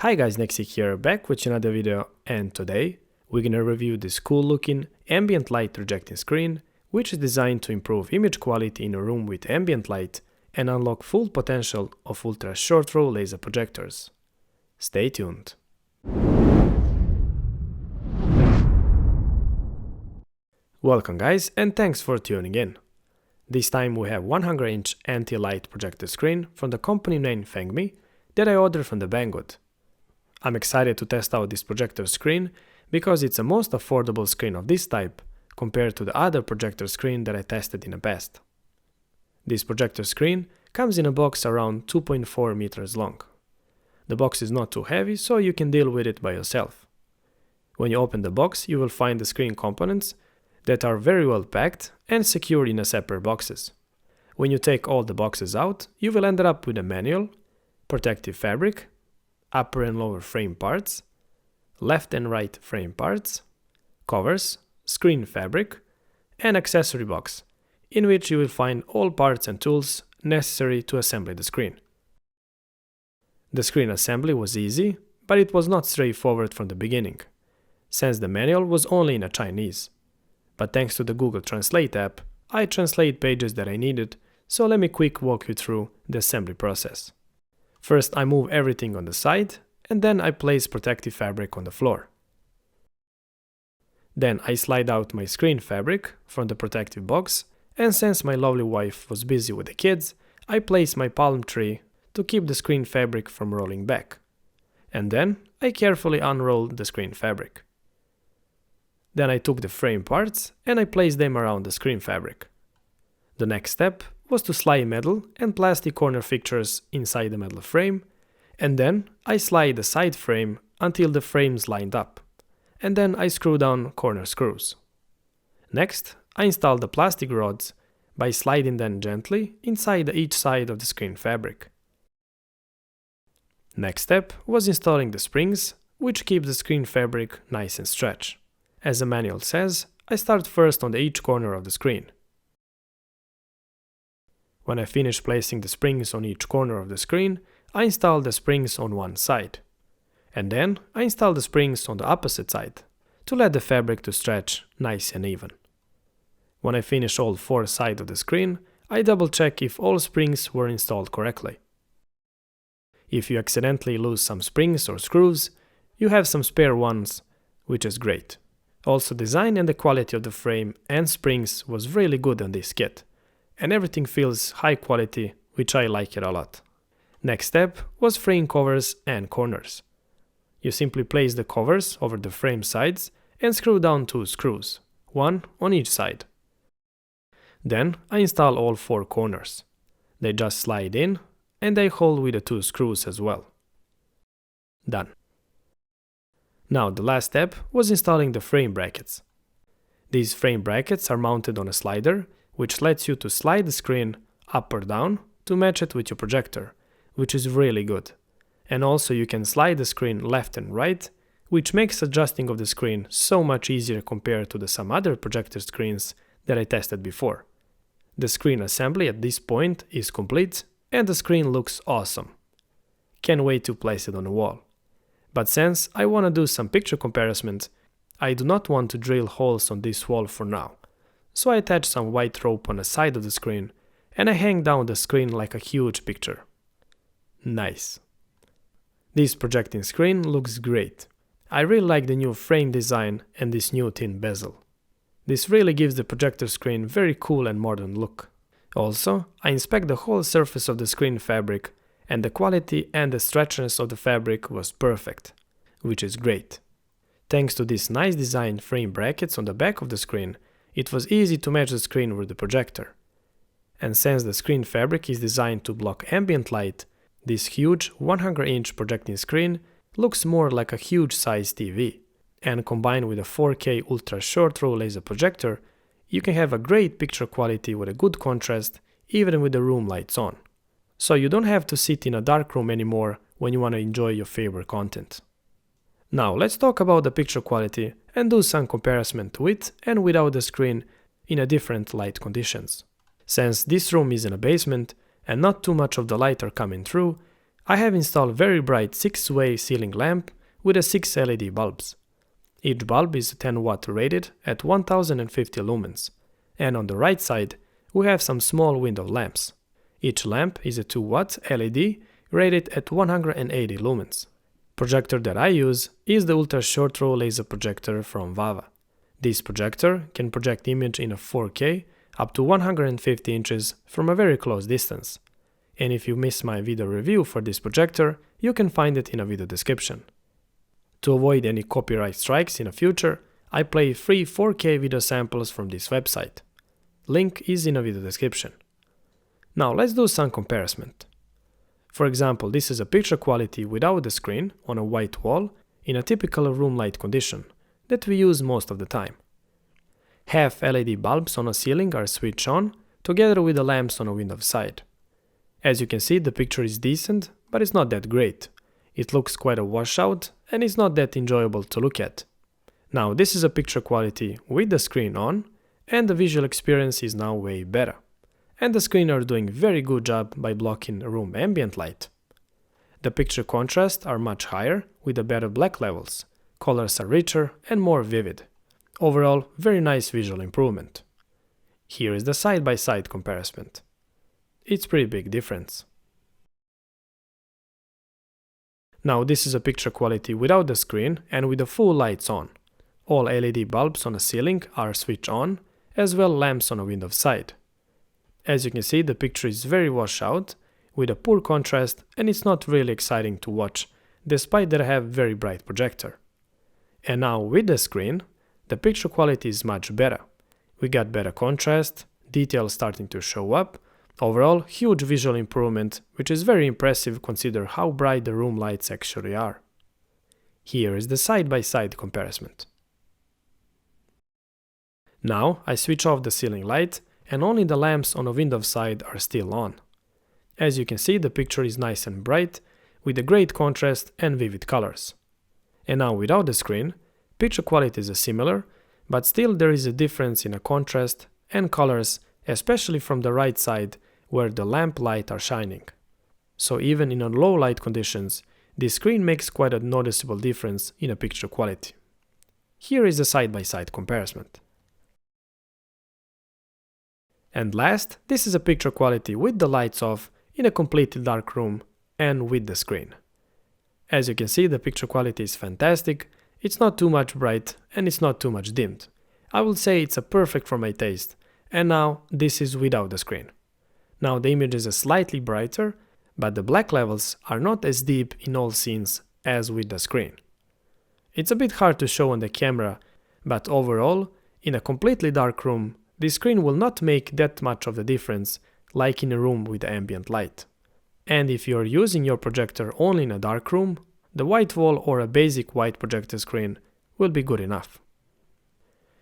Hi guys, Nexi here, back with another video, and today we're gonna review this cool looking ambient light projecting screen, which is designed to improve image quality in a room with ambient light and unlock full potential of ultra short throw laser projectors. Stay tuned. Welcome guys, and thanks for tuning in. This time we have 100-inch anti-light projector screen from the company named Fengmi that I ordered from the Banggood. I'm excited to test out this projector screen because it's the most affordable screen of this type compared to the other projector screen that I tested in the past. This projector screen comes in a box around 2.4 meters long. The box is not too heavy, so you can deal with it by yourself. When you open the box, you will find the screen components that are very well packed and secured in a separate boxes. When you take all the boxes out, you will end up with a manual, protective fabric, upper and lower frame parts, left and right frame parts, covers, screen fabric, and accessory box, in which you will find all parts and tools necessary to assemble the screen. The screen assembly was easy, but it was not straightforward from the beginning, since the manual was only in Chinese. But thanks to the Google Translate app, I translate pages that I needed, so let me quick walk you through the assembly process. First, I move everything on the side, and then I place protective fabric on the floor. Then I slide out my screen fabric from the protective box, and since my lovely wife was busy with the kids, I place my palm tree to keep the screen fabric from rolling back. And then I carefully unroll the screen fabric. Then I took the frame parts and I placed them around the screen fabric. The next step was to slide metal and plastic corner fixtures inside the metal frame, and then I slide the side frame until the frames lined up, and then I screw down corner screws. Next, I install the plastic rods by sliding them gently inside each side of the screen fabric. Next step was installing the springs, which keep the screen fabric nice and stretched. As the manual says, I start first on each corner of the screen. When I finish placing the springs on each corner of the screen, I install the springs on one side. And then I install the springs on the opposite side, to let the fabric to stretch nice and even. When I finish all four sides of the screen, I double check if all springs were installed correctly. If you accidentally lose some springs or screws, you have some spare ones, which is great. Also, design and the quality of the frame and springs was really good on this kit, and everything feels high quality, which I like it a lot. Next step was frame covers and corners. You simply place the covers over the frame sides and screw down 2 screws, one on each side. Then I install all 4 corners. They just slide in and they hold with the 2 screws as well. Done. Now the last step was installing the frame brackets. These frame brackets are mounted on a slider, which lets you to slide the screen up or down to match it with your projector, which is really good. And also you can slide the screen left and right, which makes adjusting of the screen so much easier compared to some other projector screens that I tested before. The screen assembly at this point is complete and the screen looks awesome. Can't wait to place it on the wall. But since I want to do some picture comparisons, I do not want to drill holes on this wall for now. So I attach some white rope on the side of the screen and I hang down the screen like a huge picture. Nice. This projecting screen looks great. I really like the new frame design and this new thin bezel. This really gives the projector screen very cool and modern look. Also, I inspect the whole surface of the screen fabric and the quality and the stretchiness of the fabric was perfect, which is great. Thanks to these nice designed frame brackets on the back of the screen, it was easy to match the screen with the projector. And since the screen fabric is designed to block ambient light, this huge 100-inch projecting screen looks more like a huge size TV. And combined with a 4K ultra short throw laser projector, you can have a great picture quality with a good contrast even with the room lights on. So you don't have to sit in a dark room anymore when you want to enjoy your favorite content. Now let's talk about the picture quality and do some comparison to it and without the screen in a different light conditions. Since this room is in a basement and not too much of the light are coming through, I have installed very bright 6-way ceiling lamp with a 6 LED bulbs. Each bulb is 10 watt rated at 1050 lumens, and on the right side we have some small window lamps. Each lamp is a 2 watt LED rated at 180 lumens. Projector that I use is the ultra short throw laser projector from Vava. This projector can project image in a 4K up to 150 inches from a very close distance. And if you missed my video review for this projector, you can find it in a video description. To avoid any copyright strikes in the future, I play free 4K video samples from this website. Link is in a video description. Now let's do some comparison. For example, this is a picture quality without the screen on a white wall in a typical room light condition that we use most of the time. Half LED bulbs on a ceiling are switched on together with the lamps on a window side. As you can see, the picture is decent, but it's not that great. It looks quite a washout and it's not that enjoyable to look at. Now this is a picture quality with the screen on and the visual experience is now way better. And the screen are doing very good job by blocking room ambient light. The picture contrast are much higher with the better black levels. Colors are richer and more vivid. Overall, very nice visual improvement. Here is the side-by-side comparison. It's pretty big difference. Now this is a picture quality without the screen and with the full lights on. All LED bulbs on the ceiling are switched on, as well lamps on a window side. As you can see, the picture is very washed out, with a poor contrast, and it's not really exciting to watch, despite that I have very bright projector. And now with the screen, the picture quality is much better. We got better contrast, details starting to show up, overall huge visual improvement, which is very impressive considering how bright the room lights actually are. Here is the side-by-side comparison. Now I switch off the ceiling light, and only the lamps on the window side are still on. As you can see, the picture is nice and bright, with a great contrast and vivid colors. And now without the screen, picture quality is similar, but still there is a difference in the contrast and colors, especially from the right side where the lamp light are shining. So even in low light conditions, the screen makes quite a noticeable difference in a picture quality. Here is a side-by-side comparison. And last, this is a picture quality with the lights off in a completely dark room and with the screen. As you can see, the picture quality is fantastic, it's not too much bright and it's not too much dimmed. I would say it's perfect for my taste, and now this is without the screen. Now the image is slightly brighter, but the black levels are not as deep in all scenes as with the screen. It's a bit hard to show on the camera, but overall, in a completely dark room, the screen will not make that much of the difference like in a room with ambient light. And if you are using your projector only in a dark room, the white wall or a basic white projector screen will be good enough.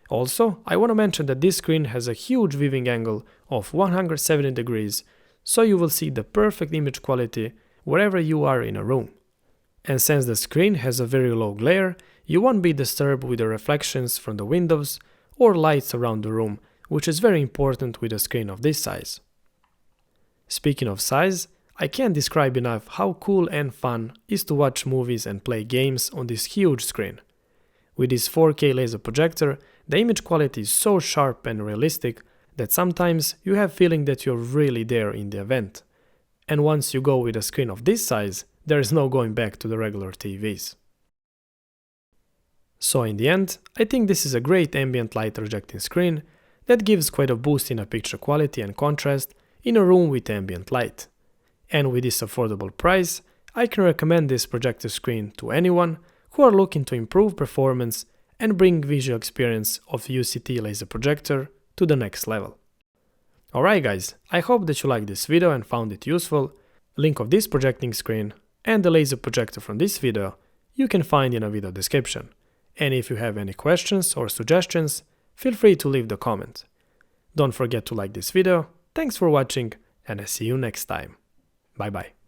Also, I want to mention that this screen has a huge viewing angle of 170 degrees, so you will see the perfect image quality wherever you are in a room. And since the screen has a very low glare, you won't be disturbed with the reflections from the windows or lights around the room, which is very important with a screen of this size. Speaking of size, I can't describe enough how cool and fun is to watch movies and play games on this huge screen. With this 4K laser projector, the image quality is so sharp and realistic that sometimes you have feeling that you're really there in the event. And once you go with a screen of this size, there is no going back to the regular TVs. So in the end, I think this is a great ambient light projecting screen that gives quite a boost in a picture quality and contrast in a room with ambient light. And with this affordable price, I can recommend this projector screen to anyone who are looking to improve performance and bring visual experience of UCT laser projector to the next level. Alright guys, I hope that you liked this video and found it useful. Link of this projecting screen and the laser projector from this video you can find in a video description. And if you have any questions or suggestions, feel free to leave the comment. Don't forget to like this video. Thanks for watching and I see you next time. Bye bye.